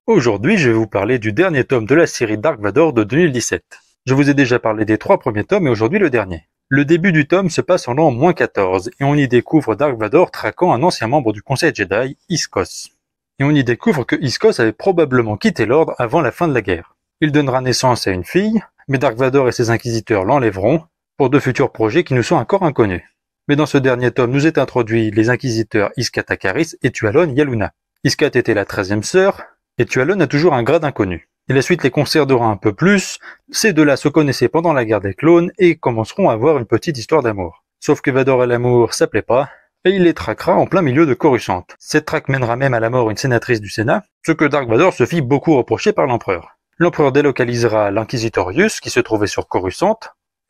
Aujourd'hui, je vais vous parler du dernier tome de la série Dark Vador de 2017. Je vous ai déjà parlé des 3 premiers tomes et aujourd'hui le dernier. Le début du tome se passe en l'an -14 et on y découvre Dark Vador traquant un ancien membre du Conseil Jedi, Iskos. Et on y découvre que Iskos avait probablement quitté l'ordre avant la fin de la guerre. Il donnera naissance à une fille, mais Dark Vador et ses inquisiteurs l'enlèveront pour de futurs projets qui nous sont encore inconnus. Mais dans ce dernier tome nous est introduit les inquisiteurs Iskat Akaris et Tualon Yaluna. Iskat était la 13e sœur, et Tualon a toujours un grade inconnu. Et la suite les concernera un peu plus, ces deux-là se connaissaient pendant la guerre des clones et commenceront à avoir une petite histoire d'amour. Sauf que Vador et l'amour, ça plaît pas, et il les traquera en plein milieu de Coruscant. Cette traque mènera même à la mort une sénatrice du Sénat, ce que Dark Vador se fit beaucoup reprocher par l'empereur. L'empereur délocalisera l'Inquisitorius qui se trouvait sur Coruscant,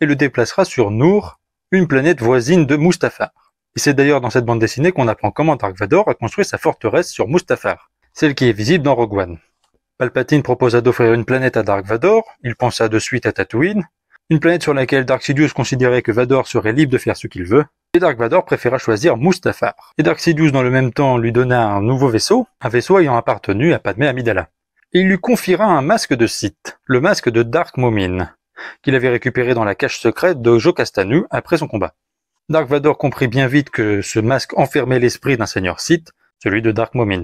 et le déplacera sur Noor, une planète voisine de Mustafar. Et c'est d'ailleurs dans cette bande dessinée qu'on apprend comment Dark Vador a construit sa forteresse sur Mustafar, celle qui est visible dans Rogue One. Palpatine proposa d'offrir une planète à Dark Vador, il pensa de suite à Tatooine, une planète sur laquelle Dark Sidious considérait que Vador serait libre de faire ce qu'il veut, et Dark Vador préféra choisir Mustafar. Et Dark Sidious dans le même temps lui donna un nouveau vaisseau, un vaisseau ayant appartenu à Padmé Amidala. Et il lui confiera un masque de Sith, le masque de Dark Momin, qu'il avait récupéré dans la cache secrète de Jocastanu après son combat. Dark Vador comprit bien vite que ce masque enfermait l'esprit d'un seigneur Sith, celui de Dark Momin.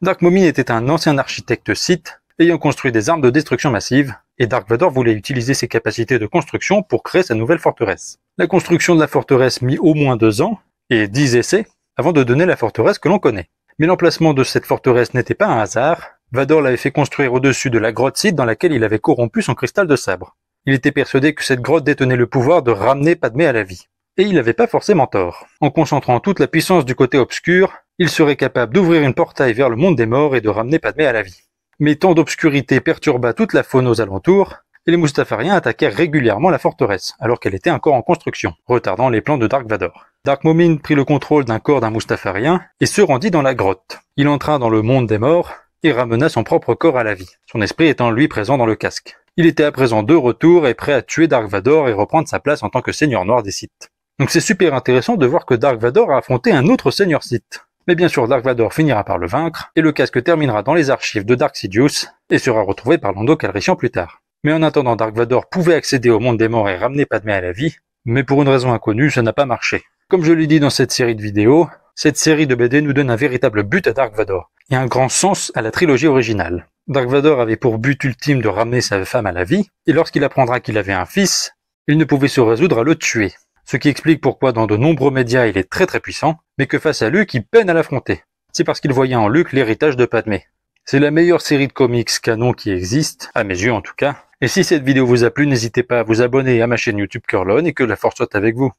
Dark Momin était un ancien architecte Sith, ayant construit des armes de destruction massive, et Dark Vador voulait utiliser ses capacités de construction pour créer sa nouvelle forteresse. La construction de la forteresse mit au moins 2 ans, et 10 essais, avant de donner la forteresse que l'on connaît. Mais l'emplacement de cette forteresse n'était pas un hasard, Vador l'avait fait construire au-dessus de la grotte Sith dans laquelle il avait corrompu son cristal de sabre. Il était persuadé que cette grotte détenait le pouvoir de ramener Padmé à la vie. Et il n'avait pas forcément tort. En concentrant toute la puissance du côté obscur, il serait capable d'ouvrir une portail vers le monde des morts et de ramener Padmé à la vie. Mais tant d'obscurité perturba toute la faune aux alentours, et les Mustafariens attaquèrent régulièrement la forteresse, alors qu'elle était encore en construction, retardant les plans de Dark Vador. Dark Momin prit le contrôle d'un corps d'un Mustafarien et se rendit dans la grotte. Il entra dans le monde des morts et ramena son propre corps à la vie, son esprit étant lui présent dans le casque. Il était à présent de retour et prêt à tuer Dark Vador et reprendre sa place en tant que seigneur noir des Sith. Donc c'est super intéressant de voir que Dark Vador a affronté un autre seigneur Sith. Mais bien sûr, Dark Vador finira par le vaincre, et le casque terminera dans les archives de Dark Sidious, et sera retrouvé par Lando Calrissian plus tard. Mais en attendant, Dark Vador pouvait accéder au monde des morts et ramener Padmé à la vie, mais pour une raison inconnue, ça n'a pas marché. Comme je l'ai dit dans cette série de vidéos, cette série de BD nous donne un véritable but à Dark Vador, et un grand sens à la trilogie originale. Dark Vador avait pour but ultime de ramener sa femme à la vie, et lorsqu'il apprendra qu'il avait un fils, il ne pouvait se résoudre à le tuer. Ce qui explique pourquoi dans de nombreux médias il est très puissant, mais que face à Luke il peine à l'affronter. C'est parce qu'il voyait en Luke l'héritage de Padmé. C'est la meilleure série de comics canon qui existe, à mes yeux en tout cas. Et si cette vidéo vous a plu, n'hésitez pas à vous abonner à ma chaîne YouTube Curlon et que la force soit avec vous.